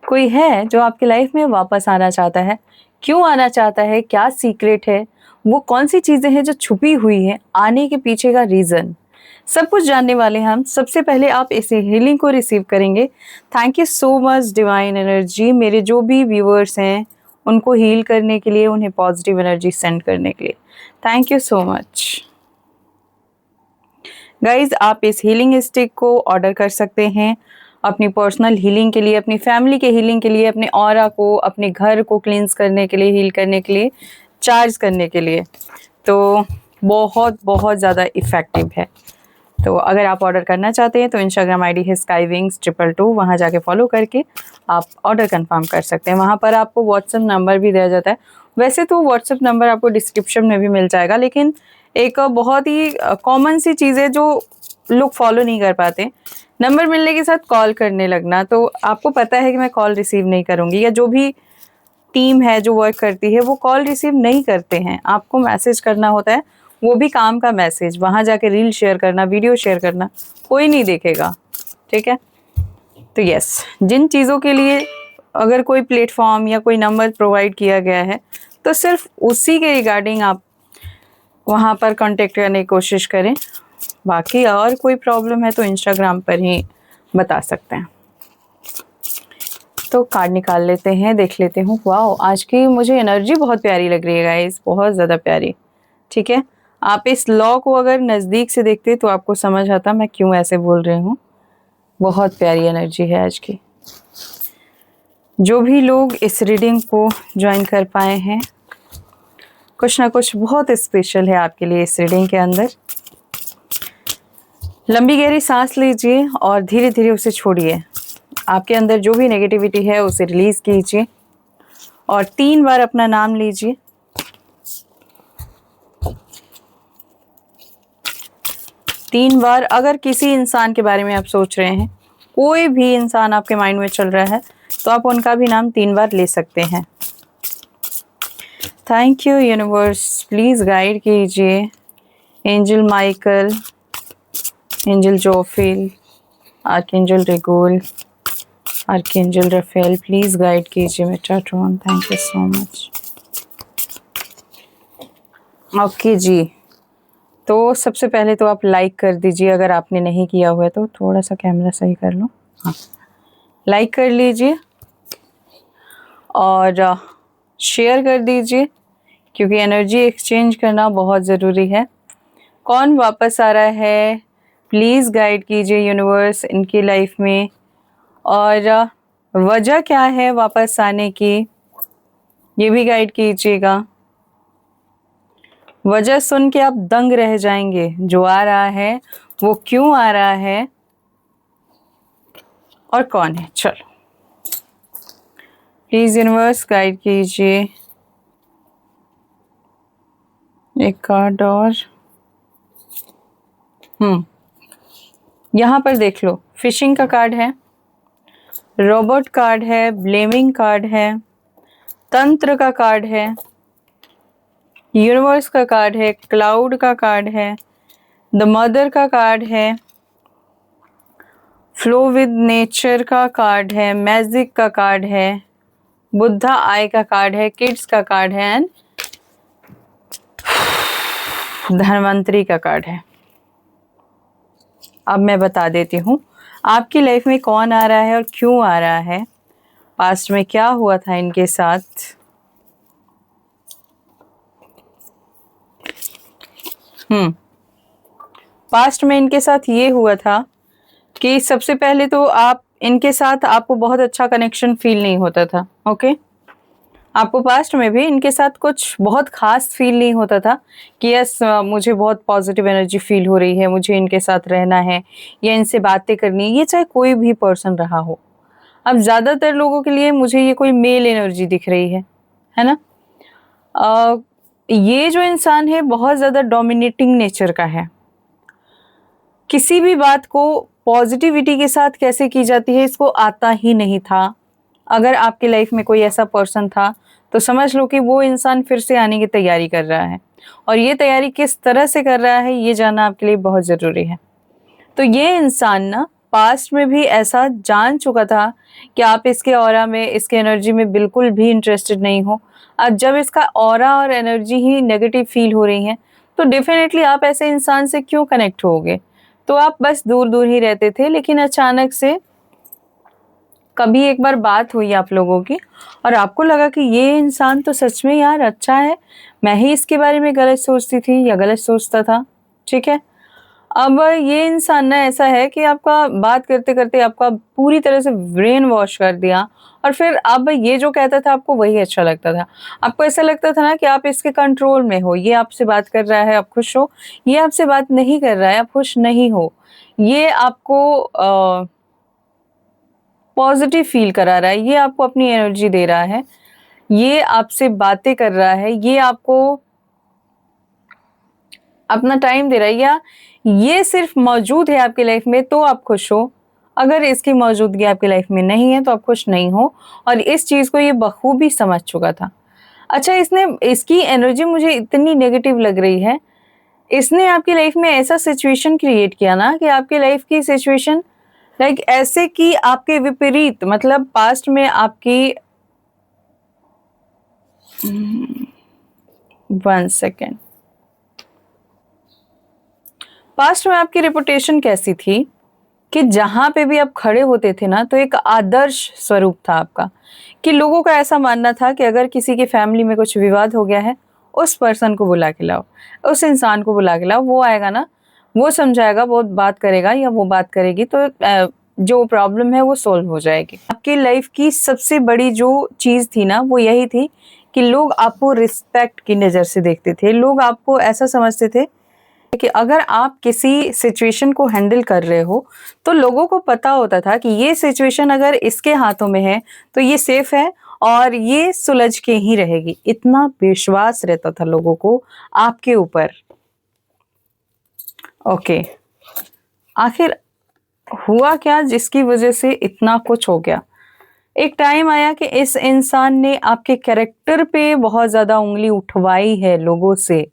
कोई है जो आपकी लाइफ में वापस आना चाहता है? क्यों आना चाहता है? क्या सीक्रेट है? वो कौन सी चीजें हैं जो छुपी हुई हैं? आने के पीछे का रीजन सब कुछ जानने वाले हैं हम। सबसे पहले आप इस हीलिंग को रिसीव करेंगे। Thank you so much divine energy, मेरे जो भी व्यूअर्स हैं उनको हील करने के लिए, उन्हें पॉजिटिव एनर्जी सेंड करने के लिए thank you so much. Guys, आप इस हीलिंग स्टिक को ऑर्डर कर सकते हैं अपनी पर्सनल हीलिंग के लिए, अपनी फैमिली के हीलिंग के लिए, अपने ऑरा को, अपने घर को क्लींस करने के लिए, हील करने के लिए, चार्ज करने के लिए। तो बहुत बहुत ज़्यादा इफ़ेक्टिव है। तो अगर आप ऑर्डर करना चाहते हैं तो इंस्टाग्राम आईडी है skywings222, वहाँ जाके फॉलो करके आप ऑर्डर कंफर्म कर सकते हैं। वहाँ पर आपको व्हाट्सएप नंबर भी दिया जाता है। वैसे तो व्हाट्सएप नंबर आपको डिस्क्रिप्शन में भी मिल जाएगा, लेकिन एक बहुत ही कॉमन सी चीज़ है जो लोग फॉलो नहीं कर पाते। नंबर मिलने के साथ कॉल करने लगना। तो आपको पता है कि मैं कॉल रिसीव नहीं करूँगी, या जो भी टीम है जो वर्क करती है वो कॉल रिसीव नहीं करते हैं। आपको मैसेज करना होता है, वो भी काम का मैसेज। वहाँ जाके रील शेयर करना, वीडियो शेयर करना, कोई नहीं देखेगा। ठीक है। तो यस, जिन चीज़ों के लिए अगर कोई प्लेटफॉर्म या कोई नंबर प्रोवाइड किया गया है तो सिर्फ उसी के रिगार्डिंग आप वहाँ पर कांटेक्ट करने की कोशिश करें। बाकी और कोई प्रॉब्लम है तो इंस्टाग्राम पर ही बता सकते हैं। तो कार्ड निकाल लेते हैं, देख लेते हूँ। वाह, आज की मुझे एनर्जी बहुत प्यारी लग रही है गाइस, बहुत ज़्यादा प्यारी। ठीक है, आप इस लॉ को अगर नज़दीक से देखते तो आपको समझ आता मैं क्यों ऐसे बोल रही हूँ। बहुत प्यारी एनर्जी है आज की। जो भी लोग इस रीडिंग को ज्वाइन कर पाए हैं, कुछ ना कुछ बहुत स्पेशल है आपके लिए इस रीडिंग के अंदर। लंबी गहरी सांस लीजिए और धीरे धीरे उसे छोड़िए। आपके अंदर जो भी नेगेटिविटी है उसे रिलीज कीजिए और 3 बार अपना नाम लीजिए। तीन बार। अगर किसी इंसान के बारे में आप सोच रहे हैं, कोई भी इंसान आपके माइंड में चल रहा है, तो आप उनका भी नाम 3 बार ले सकते हैं। Thank you universe, please guide कीजिए angel Michael, angel Jophiel, archangel Raguel, archangel Raphael, please guide कीजिए Metatron. Thank you so much. Okay ji, तो सबसे पहले तो आप लाइक कर दीजिए अगर आपने नहीं किया हुआ है तो। थोड़ा सा कैमरा सही कर लो। हाँ, लाइक कर लीजिए और शेयर कर दीजिए, क्योंकि एनर्जी एक्सचेंज करना बहुत ज़रूरी है। कौन वापस आ रहा है, प्लीज़ गाइड कीजिए यूनिवर्स इनकी लाइफ में, और वजह क्या है वापस आने की, ये भी गाइड कीजिएगा। वजह सुन के आप दंग रह जाएंगे, जो आ रहा है वो क्यों आ रहा है और कौन है। चलो, प्लीज यूनिवर्स गाइड कीजिए। एक कार्ड और। यहाँ पर देख लो, फिशिंग का कार्ड है, रोबोट कार्ड है, ब्लेमिंग कार्ड है, तंत्र का कार्ड है, यूनिवर्स का कार्ड है, क्लाउड का कार्ड है, द मदर का कार्ड है, फ्लो विद नेचर का कार्ड है, मैजिक का कार्ड है, बुद्धा आई का कार्ड है, किड्स का कार्ड है, एंड धनवंतरी का कार्ड है। अब मैं बता देती हूँ आपकी लाइफ में कौन आ रहा है और क्यों आ रहा है, पास्ट में क्या हुआ था इनके साथ। पास्ट में इनके साथ ये हुआ था कि सबसे पहले तो आप इनके साथ, आपको बहुत अच्छा कनेक्शन फील नहीं होता था। ओके, आपको पास्ट में भी इनके साथ कुछ बहुत खास फील नहीं होता था कि यस मुझे बहुत पॉजिटिव एनर्जी फील हो रही है, मुझे इनके साथ रहना है या इनसे बातें करनी है, ये चाहे कोई भी पर्सन रहा हो। अब ज़्यादातर लोगों के लिए मुझे ये कोई मेल एनर्जी दिख रही है ना। ये जो इंसान है बहुत ज़्यादा डोमिनेटिंग नेचर का है। किसी भी बात को पॉजिटिविटी के साथ कैसे की जाती है इसको आता ही नहीं था। अगर आपकी लाइफ में कोई ऐसा पर्सन था तो समझ लो कि वो इंसान फिर से आने की तैयारी कर रहा है, और ये तैयारी किस तरह से कर रहा है ये जानना आपके लिए बहुत ज़रूरी है। तो ये इंसान ना पास्ट में भी ऐसा जान चुका था कि आप इसके ऑरा में, इसके एनर्जी में बिल्कुल भी इंटरेस्टेड नहीं हो। अब जब इसका ऑरा और एनर्जी ही नेगेटिव फील हो रही है, तो डेफिनेटली आप ऐसे इंसान से क्यों कनेक्ट होगे? तो आप बस दूर-दूर ही रहते थे, लेकिन अचानक से कभी एक बार बात हुई आप लोगों की और आपको लगा कि ये इंसान तो सच में यार अच्छा है, मैं ही इसके बारे में गलत सोचती थी या गलत सोचता था, ठीक है? अब ये इंसान ना ऐसा है कि आपका बात करते-करते आपका पूरी तरह से ब्रेन वॉश कर दिया और फिर अब ये जो कहता था आपको वही अच्छा लगता था। आपको ऐसा लगता था ना कि आप इसके कंट्रोल में हो, ये आपसे बात कर रहा है आप खुश हो, ये आपसे बात नहीं कर रहा है आप खुश नहीं हो। ये आपको पॉजिटिव फील करा रहा है, ये आपको अपनी एनर्जी दे रहा है, ये आपसे बातें कर रहा है, ये आपको अपना टाइम दे रहा है, या ये सिर्फ मौजूद है आपकी लाइफ में तो आप खुश हो। अगर इसकी मौजूदगी आपकी लाइफ में नहीं है तो आप खुश नहीं हो, और इस चीज़ को ये बखूबी समझ चुका था। अच्छा, इसने इसकी एनर्जी मुझे इतनी नेगेटिव लग रही है, इसने आपकी लाइफ में ऐसा सिचुएशन क्रिएट किया ना कि आपकी लाइफ की सिचुएशन लाइक ऐसे कि आपके विपरीत, मतलब पास्ट में आपकी 1 सेकेंड, पास्ट में आपकी रेपुटेशन कैसी थी कि जहाँ पे भी आप खड़े होते थे ना, तो एक आदर्श स्वरूप था आपका, कि लोगों का ऐसा मानना था कि अगर किसी की फैमिली में कुछ विवाद हो गया है, उस पर्सन को बुला के लाओ, उस इंसान को बुला के लाओ, वो आएगा ना, वो समझाएगा, वो बात करेगा या वो बात करेगी, तो जो प्रॉब्लम है वो सॉल्व हो जाएगी। आपकी लाइफ की सबसे बड़ी जो चीज़ थी ना, वो यही थी कि लोग आपको रिस्पेक्ट की नज़र से देखते थे। लोग आपको ऐसा समझते थे कि अगर आप किसी सिचुएशन को हैंडल कर रहे हो, तो लोगों को पता होता था कि ये सिचुएशन अगर इसके हाथों में है, तो ये सेफ है और ये सुलझ के ही रहेगी। इतना विश्वास रहता था लोगों को आपके ऊपर। ओके, आखिर हुआ क्या जिसकी वजह से इतना कुछ हो गया? एक टाइम आया कि इस इंसान ने आपके कैरेक्टर पे बहुत ज़्यादा उँगली उठवाई है लोगों से।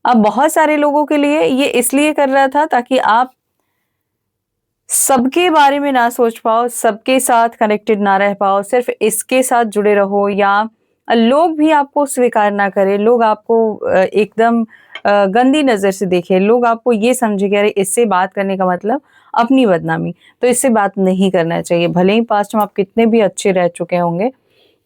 अब बहुत सारे लोगों के लिए ये इसलिए कर रहा था ताकि आप सबके बारे में ना सोच पाओ, सबके साथ कनेक्टेड ना रह पाओ, सिर्फ इसके साथ जुड़े रहो, या लोग भी आपको स्वीकार ना करें, लोग आपको एकदम गंदी नज़र से देखें, लोग आपको ये समझे कि अरे इससे बात करने का मतलब अपनी बदनामी, तो इससे बात नहीं करना चाहिए। भले ही पास्ट में आप कितने भी अच्छे रह चुके होंगे,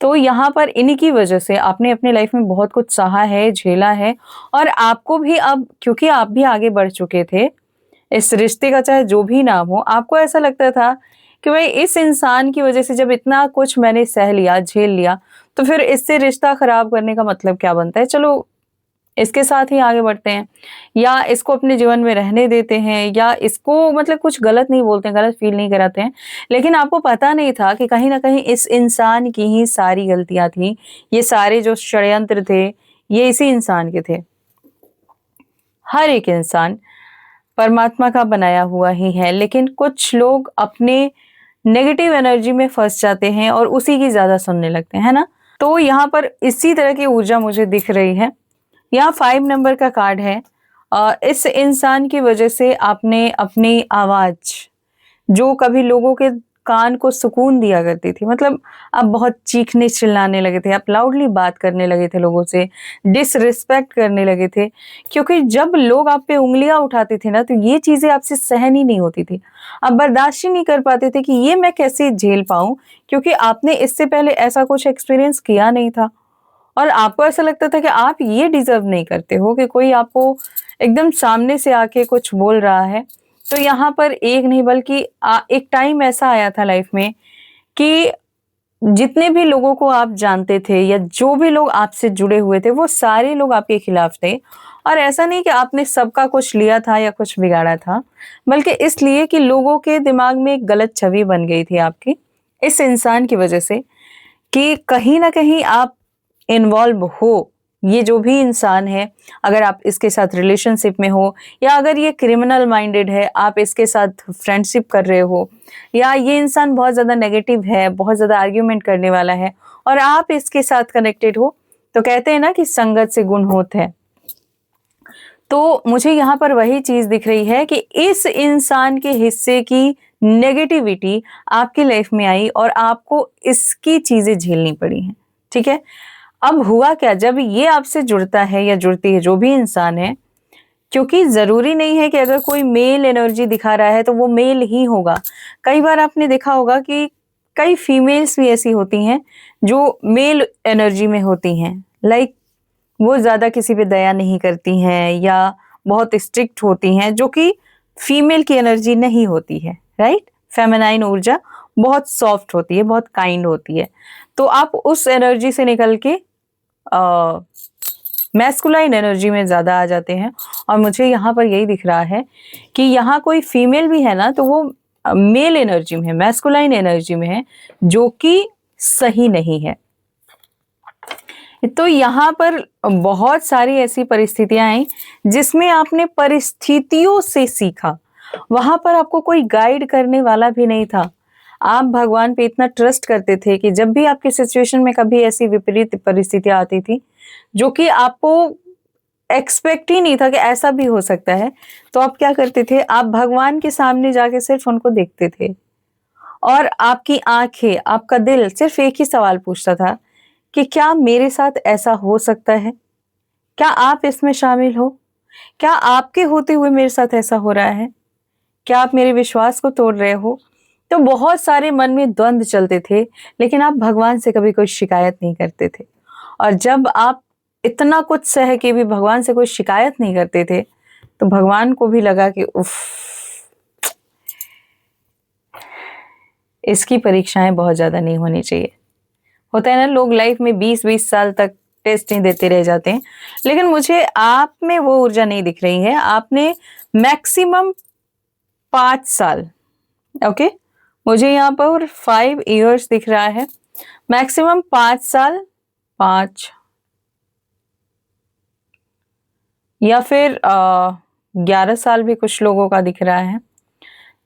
तो यहाँ पर इन्हीं की वजह से आपने अपनी लाइफ में बहुत कुछ सहा है, झेला है, और आपको भी अब, क्योंकि आप भी आगे बढ़ चुके थे, इस रिश्ते का चाहे जो भी नाम हो, आपको ऐसा लगता था कि भाई इस इंसान की वजह से जब इतना कुछ मैंने सह लिया, झेल लिया, तो फिर इससे रिश्ता खराब करने का मतलब क्या बनता है? चलो इसके साथ ही आगे बढ़ते हैं, या इसको अपने जीवन में रहने देते हैं, या इसको मतलब कुछ गलत नहीं बोलते हैं, गलत फील नहीं कराते हैं। लेकिन आपको पता नहीं था कि कहीं न कहीं इस इंसान की ही सारी गलतियाँ थी, ये सारे जो षड्यंत्र थे, ये इसी इंसान के थे। हर एक इंसान परमात्मा का बनाया हुआ ही है, लेकिन कुछ लोग अपने नेगेटिव एनर्जी में फँस जाते हैं और उसी की ज़्यादा सुनने लगते हैं, है ना? तो यहाँ पर इसी तरह की ऊर्जा मुझे दिख रही है। यहाँ 5 नंबर का कार्ड है। इस इंसान की वजह से आपने अपनी आवाज़, जो कभी लोगों के कान को सुकून दिया करती थी, मतलब आप बहुत चीखने चिल्लाने लगे थे, आप लाउडली बात करने लगे थे लोगों से, डिसरिस्पेक्ट करने लगे थे, क्योंकि जब लोग आप पे उँगलियाँ उठाते थे ना, तो ये चीज़ें आपसे सहन ही नहीं होती थी। आप बर्दाश्त ही नहीं कर पाते थे कि ये मैं कैसे झेल पाऊँ, क्योंकि आपने इससे पहले ऐसा कुछ एक्सपीरियंस किया नहीं था। और आपको ऐसा लगता था कि आप ये डिज़र्व नहीं करते हो कि कोई आपको एकदम सामने से आके कुछ बोल रहा है। तो यहाँ पर एक नहीं बल्कि एक टाइम ऐसा आया था लाइफ में कि जितने भी लोगों को आप जानते थे या जो भी लोग आपसे जुड़े हुए थे, वो सारे लोग आपके खिलाफ थे। और ऐसा नहीं कि आपने सबका कुछ लिया था या कुछ बिगाड़ा था, बल्कि इसलिए कि लोगों के दिमाग में एक गलत छवि बन गई थी आपकी, इस इंसान की वजह से, कि कहीं न कहीं आप इन्वॉल्व हो। ये जो भी इंसान है, अगर आप इसके साथ रिलेशनशिप में हो, या अगर ये क्रिमिनल माइंडेड है, आप इसके साथ फ्रेंडशिप कर रहे हो, या ये इंसान बहुत ज़्यादा नेगेटिव है, बहुत ज़्यादा आर्ग्यूमेंट करने वाला है और आप इसके साथ कनेक्टेड हो, तो कहते हैं ना कि संगत से गुण होत है। तो मुझे यहाँ पर वही चीज़ दिख रही है कि इस इंसान के हिस्से की नेगेटिविटी आपकी लाइफ में आई और आपको इसकी चीजें झेलनी पड़ी हैं, ठीक है। अब हुआ क्या, जब ये आपसे जुड़ता है या जुड़ती है जो भी इंसान है, क्योंकि जरूरी नहीं है कि अगर कोई मेल एनर्जी दिखा रहा है तो वो मेल ही होगा। कई बार आपने देखा होगा कि कई फीमेल्स भी ऐसी होती हैं जो मेल एनर्जी में होती हैं, लाइक वो ज्यादा किसी पे दया नहीं करती हैं या बहुत स्ट्रिक्ट होती हैं, जो कि फीमेल की एनर्जी नहीं होती है, राइट। फेमिनाइन ऊर्जा बहुत सॉफ्ट होती है, बहुत काइंड होती है। तो आप उस एनर्जी से निकल के मैस्कुलाइन एनर्जी में ज्यादा आ जाते हैं। और मुझे यहाँ पर यही दिख रहा है कि यहाँ कोई फीमेल भी है ना, तो वो मेल एनर्जी में है, मैस्कुलाइन एनर्जी में है, जो कि सही नहीं है। तो यहाँ पर बहुत सारी ऐसी परिस्थितियां आई जिसमें आपने परिस्थितियों से सीखा। वहां पर आपको कोई गाइड करने वाला भी नहीं था। आप भगवान पे इतना ट्रस्ट करते थे कि जब भी आपकी सिचुएशन में कभी ऐसी विपरीत परिस्थितियां आती थी जो कि आपको एक्सपेक्ट ही नहीं था कि ऐसा भी हो सकता है, तो आप क्या करते थे, आप भगवान के सामने जाके सिर्फ उनको देखते थे और आपकी आंखें, आपका दिल सिर्फ एक ही सवाल पूछता था कि क्या मेरे साथ ऐसा हो सकता है, क्या आप इसमें शामिल हो, क्या आपके होते हुए मेरे साथ ऐसा हो रहा है, क्या आप मेरे विश्वास को तोड़ रहे हो। तो बहुत सारे मन में द्वंद्व चलते थे, लेकिन आप भगवान से कभी कोई शिकायत नहीं करते थे। और जब आप इतना कुछ सह के भी भगवान से कोई शिकायत नहीं करते थे, तो भगवान को भी लगा कि उफ, इसकी परीक्षाएं बहुत ज्यादा नहीं होनी चाहिए। होता है ना, लोग लाइफ में 20-20 साल तक टेस्टिंग देते रह जाते हैं, लेकिन मुझे आप में वो ऊर्जा नहीं दिख रही है। आपने मैक्सिमम 5 साल, ओके, मुझे यहाँ पर 5 years दिख रहा है, मैक्सिमम 5 साल, 5 या फिर 11 साल भी कुछ लोगों का दिख रहा है।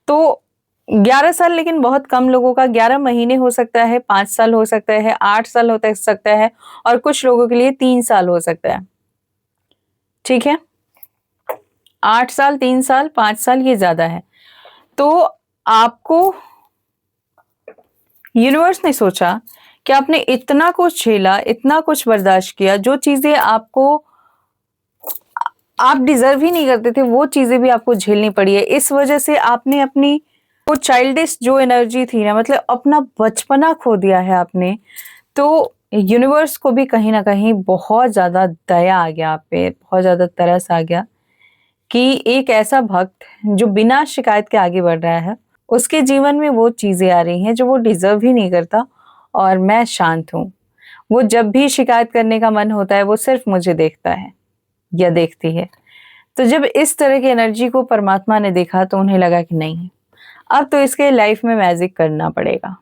तो 11 साल लेकिन बहुत कम लोगों का, 11 महीने हो सकता है, 5 साल हो सकता है, 8 साल हो सकता है, और कुछ लोगों के लिए 3 साल हो सकता है, ठीक है। 8 साल, 3 साल, 5 साल ये ज्यादा है। तो आपको यूनिवर्स ने सोचा कि आपने इतना कुछ झेला, इतना कुछ बर्दाश्त किया, जो चीजें आपको आप डिजर्व ही नहीं करते थे वो चीजें भी आपको झेलनी पड़ी है। इस वजह से आपने अपनी वो चाइल्डिश जो एनर्जी थी ना, मतलब अपना बचपना खो दिया है आपने। तो यूनिवर्स को भी कहीं ना कहीं बहुत ज्यादा दया आ गया आप पे, बहुत ज्यादा तरस आ गया कि एक ऐसा भक्त जो बिना शिकायत के आगे बढ़ रहा है, उसके जीवन में वो चीजें आ रही हैं जो वो डिजर्व ही नहीं करता, और मैं शांत हूँ। वो जब भी शिकायत करने का मन होता है वो सिर्फ मुझे देखता है या देखती है। तो जब इस तरह की एनर्जी को परमात्मा ने देखा तो उन्हें लगा कि नहीं, अब तो इसके लाइफ में मैजिक करना पड़ेगा,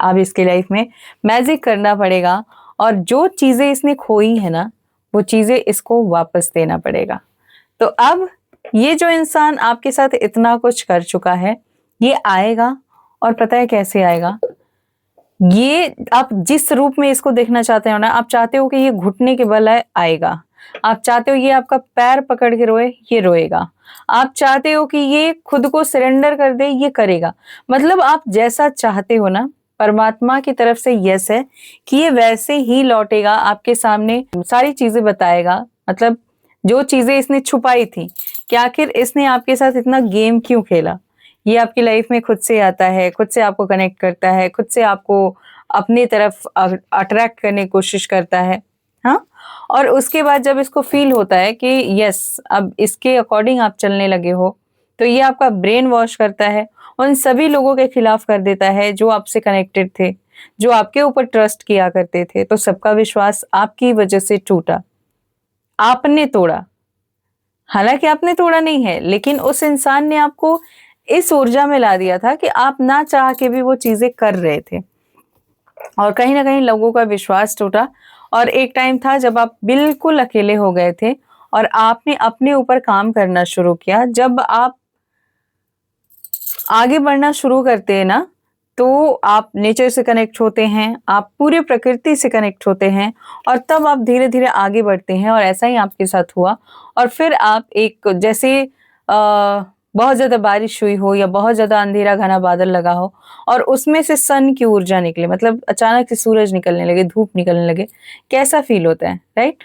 अब इसके लाइफ में मैजिक करना पड़ेगा, और जो चीजें इसने खोई है ना, वो चीजें इसको वापस देना पड़ेगा। तो अब ये जो इंसान आपके साथ इतना कुछ कर चुका है, ये आएगा, और पता है कैसे आएगा, ये आप जिस रूप में इसको देखना चाहते हो ना, आप चाहते हो कि ये घुटने के बल आएगा, आप चाहते हो ये आपका पैर पकड़ के रोए, ये रोएगा, आप चाहते हो कि ये खुद को सरेंडर कर दे, ये करेगा। मतलब आप जैसा चाहते हो ना, परमात्मा की तरफ से यस है कि ये वैसे ही लौटेगा आपके सामने, सारी चीजें बताएगा। मतलब जो चीजें इसने छुपाई थी कि आखिर इसने आपके साथ इतना गेम क्यों खेला, ये आपकी लाइफ में खुद से आता है, खुद से आपको कनेक्ट करता है, खुद से आपको अपनी तरफ अट्रैक्ट करने की कोशिश करता है। हाँ, और उसके बाद जब इसको फील होता है कि यस अब इसके अकॉर्डिंग आप चलने लगे हो, तो ये आपका ब्रेन वॉश करता है, उन सभी लोगों के खिलाफ कर देता है जो आपसे कनेक्टेड थे, जो आपके ऊपर ट्रस्ट किया करते थे। तो सबका विश्वास आपकी वजह से टूटा, आपने तोड़ा। हालांकि आपने तोड़ा नहीं है, लेकिन उस इंसान ने आपको इस ऊर्जा में ला दिया था कि आप ना चाह के भी वो चीजें कर रहे थे, और कहीं ना कहीं लोगों का विश्वास टूटा। और एक टाइम था जब आप बिल्कुल अकेले हो गए थे और आपने अपने ऊपर काम करना शुरू किया। जब आप आगे बढ़ना शुरू करते हैं ना, तो आप नेचर से कनेक्ट होते हैं, आप पूरे प्रकृति से कनेक्ट होते हैं, और तब आप धीरे धीरे आगे बढ़ते हैं। और ऐसा ही आपके साथ हुआ, और फिर आप एक जैसे बहुत ज़्यादा बारिश हुई हो या बहुत ज़्यादा अंधेरा घना बादल लगा हो और उसमें से सन की ऊर्जा निकले, मतलब अचानक से सूरज निकलने लगे, धूप निकलने लगे, कैसा फ़ील होता है, राइट?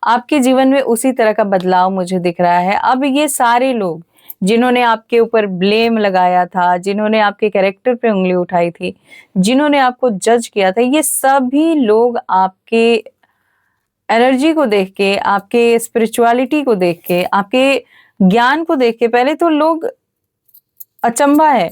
आपके जीवन में उसी तरह का बदलाव मुझे दिख रहा है। अब ये सारे लोग जिन्होंने आपके ऊपर ब्लेम लगाया था, जिन्होंने आपके कैरेक्टर पे उँगली उठाई थी, जिन्होंने आपको जज किया था, ये सभी लोग आपके एनर्जी को देख के, आपके स्पिरिचुअलिटी को देख के, आपके ज्ञान को देख के पहले तो लोग अचंभा है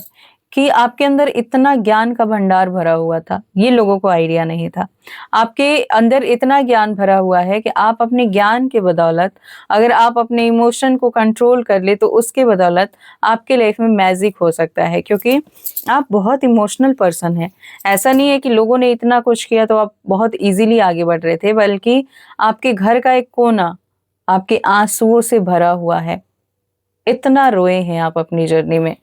कि आपके अंदर इतना ज्ञान का भंडार भरा हुआ था, ये लोगों को आइडिया नहीं था। आपके अंदर इतना ज्ञान भरा हुआ है कि आप अपने ज्ञान के बदौलत, अगर आप अपने इमोशन को कंट्रोल कर ले तो उसके बदौलत आपके लाइफ में मैजिक हो सकता है, क्योंकि आप बहुत इमोशनल पर्सन हैं। ऐसा नहीं है कि लोगों ने इतना कुछ किया तो आप बहुत ईज़िली आगे बढ़ रहे थे, बल्कि आपके घर का एक कोना आपके आँसुओं से भरा हुआ है। इतना रोए हैं आप अपनी जर्नी में।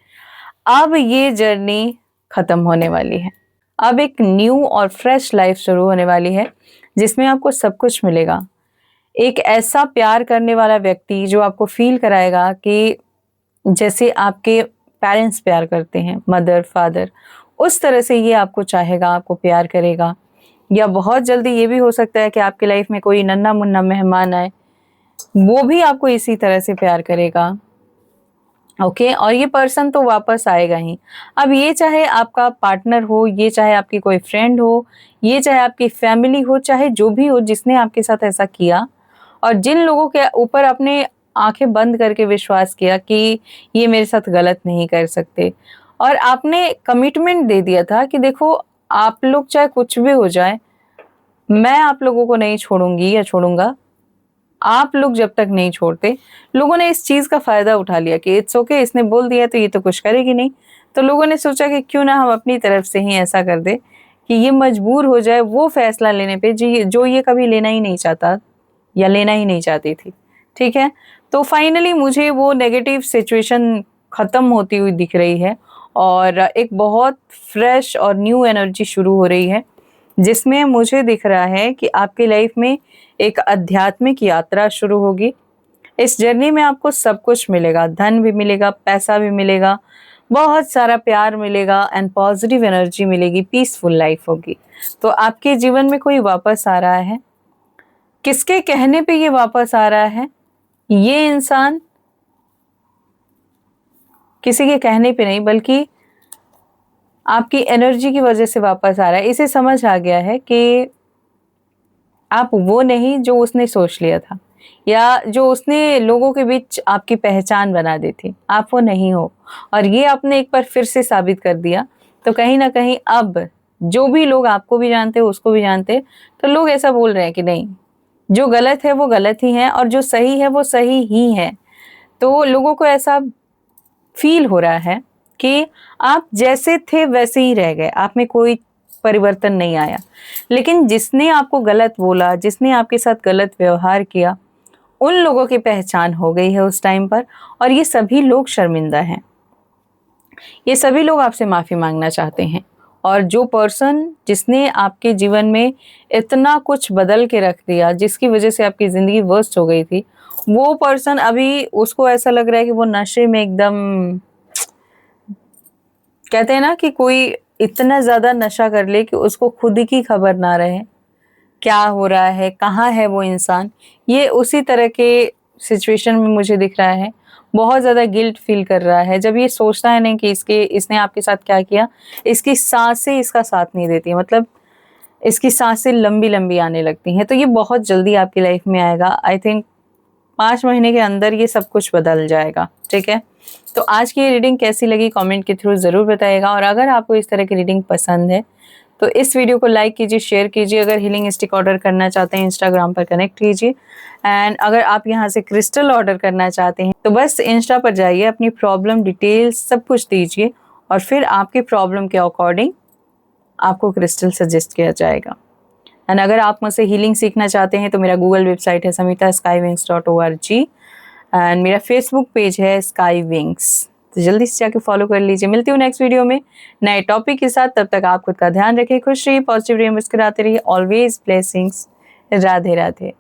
अब ये जर्नी खत्म होने वाली है। अब एक न्यू और फ्रेश लाइफ शुरू होने वाली है, जिसमें आपको सब कुछ मिलेगा। एक ऐसा प्यार करने वाला व्यक्ति जो आपको फ़ील कराएगा कि जैसे आपके पेरेंट्स प्यार करते हैं, मदर, फादर, उस तरह से ये आपको चाहेगा, आपको प्यार करेगा। या बहुत जल्दी ये भी हो सकता है कि आपकी लाइफ में कोई नन्हा-मुन्ना मेहमान आए, वो भी आपको इसी तरह से प्यार करेगा। ओके, और ये पर्सन तो वापस आएगा ही। अब ये चाहे आपका पार्टनर हो, ये चाहे आपकी कोई फ्रेंड हो, ये चाहे आपकी फैमिली हो, चाहे जो भी हो जिसने आपके साथ ऐसा किया और जिन लोगों के ऊपर आपने आंखें बंद करके विश्वास किया कि ये मेरे साथ गलत नहीं कर सकते, और आपने कमिटमेंट दे दिया था कि देखो आप लोग चाहे कुछ भी हो जाए, मैं आप लोगों को नहीं छोड़ूंगी या छोड़ूंगा, आप लोग जब तक नहीं छोड़ते। लोगों ने इस चीज़ का फ़ायदा उठा लिया कि इट्स ओके, इसने बोल दिया तो ये तो कुछ करेगी नहीं। तो लोगों ने सोचा कि क्यों ना हम अपनी तरफ से ही ऐसा कर दें कि ये मजबूर हो जाए वो फ़ैसला लेने पे जो ये कभी लेना ही नहीं चाहता या लेना ही नहीं चाहती थी। ठीक है? तो फाइनली मुझे वो नेगेटिव सिचुएशन ख़त्म होती हुई दिख रही है और एक बहुत फ्रेश और न्यू एनर्जी शुरू हो रही है, जिसमें मुझे दिख रहा है कि आपकी लाइफ में एक आध्यात्मिक यात्रा शुरू होगी। इस जर्नी में आपको सब कुछ मिलेगा, धन भी मिलेगा, पैसा भी मिलेगा, बहुत सारा प्यार मिलेगा एंड पॉजिटिव एनर्जी मिलेगी, पीसफुल लाइफ होगी। तो आपके जीवन में कोई वापस आ रहा है। किसके कहने पे ये वापस आ रहा है? ये इंसान किसी के कहने पे नहीं, बल्कि आपकी एनर्जी की वजह से वापस आ रहा है। इसे समझ आ गया है कि आप वो नहीं जो उसने सोच लिया था या जो उसने लोगों के बीच आपकी पहचान बना दी थी, आप वो नहीं हो। और ये आपने एक बार फिर से साबित कर दिया। तो कहीं न कहीं अब जो भी लोग आपको भी जानते हैं, उसको भी जानते हैं, तो लोग ऐसा बोल रहे हैं कि नहीं, जो गलत है वो गलत ही है और जो सही है वो सही ही है। तो लोगों को ऐसा फ़ील हो रहा है कि आप जैसे थे वैसे ही रह गए, आप में कोई परिवर्तन नहीं आया। लेकिन जिसने आपको गलत बोला, जिसने आपके साथ गलत व्यवहार किया, उन लोगों की पहचान हो गई है उस टाइम पर और ये सभी लोग शर्मिंदा हैं। ये सभी लोग आपसे माफ़ी माँगना चाहते हैं और जो पर्सन जिसने आपके जीवन में इतना कुछ बदल के रख दिया, जिसकी वज़ह से आपकी ज़िंदगी वर्स्ट हो गई थी, वो पर्सन अभी उसको ऐसा लग रहा है कि वो नशे में एकदम, कहते हैं ना कि कोई इतना ज़्यादा नशा कर ले कि उसको खुद की खबर ना रहे, क्या हो रहा है, कहाँ है वो इंसान। ये उसी तरह के सिचुएशन में मुझे दिख रहा है। बहुत ज़्यादा गिल्ट फ़ील कर रहा है, जब ये सोचता है नहीं कि इसने आपके साथ क्या किया, इसकी साँसें इसका साथ नहीं देती हैं, मतलब इसकी साँसें लंबी-लंबी आने लगती हैं। तो ये बहुत जल्दी आपकी लाइफ़ में आएगा। आई थिंक 5 महीने के अंदर ये सब कुछ बदल जाएगा, ठीक है? तो आज की ये रीडिंग कैसी लगी कमेंट के थ्रू ज़रूर बताइएगा और अगर आपको इस तरह की रीडिंग पसंद है, तो इस वीडियो को लाइक कीजिए, शेयर कीजिए। अगर हीलिंग स्टिक ऑर्डर करना चाहते हैं, इंस्टाग्राम पर कनेक्ट कीजिए एंड अगर आप यहाँ से क्रिस्टल ऑर्डर करना चाहते हैं, तो बस इंस्टा पर जाइए, अपनी प्रॉब्लम डिटेल्स सब कुछ दीजिए और फिर आपकी प्रॉब्लम के अकॉर्डिंग आपको क्रिस्टल सजेस्ट किया जाएगा। एंड अगर आप मुझसे हीलिंग सीखना चाहते हैं तो मेरा गूगल वेबसाइट है samitaskywings.org एंड मेरा फेसबुक पेज है स्काई विंग्स, तो जल्दी से जाके फॉलो कर लीजिए। मिलती हूँ नेक्स्ट वीडियो में नए टॉपिक के साथ। तब तक आप खुद का ध्यान रखें, खुश रहिए, पॉजिटिव रहिए, मुस्कुराते रहिए। Always blessings. राधे राधे।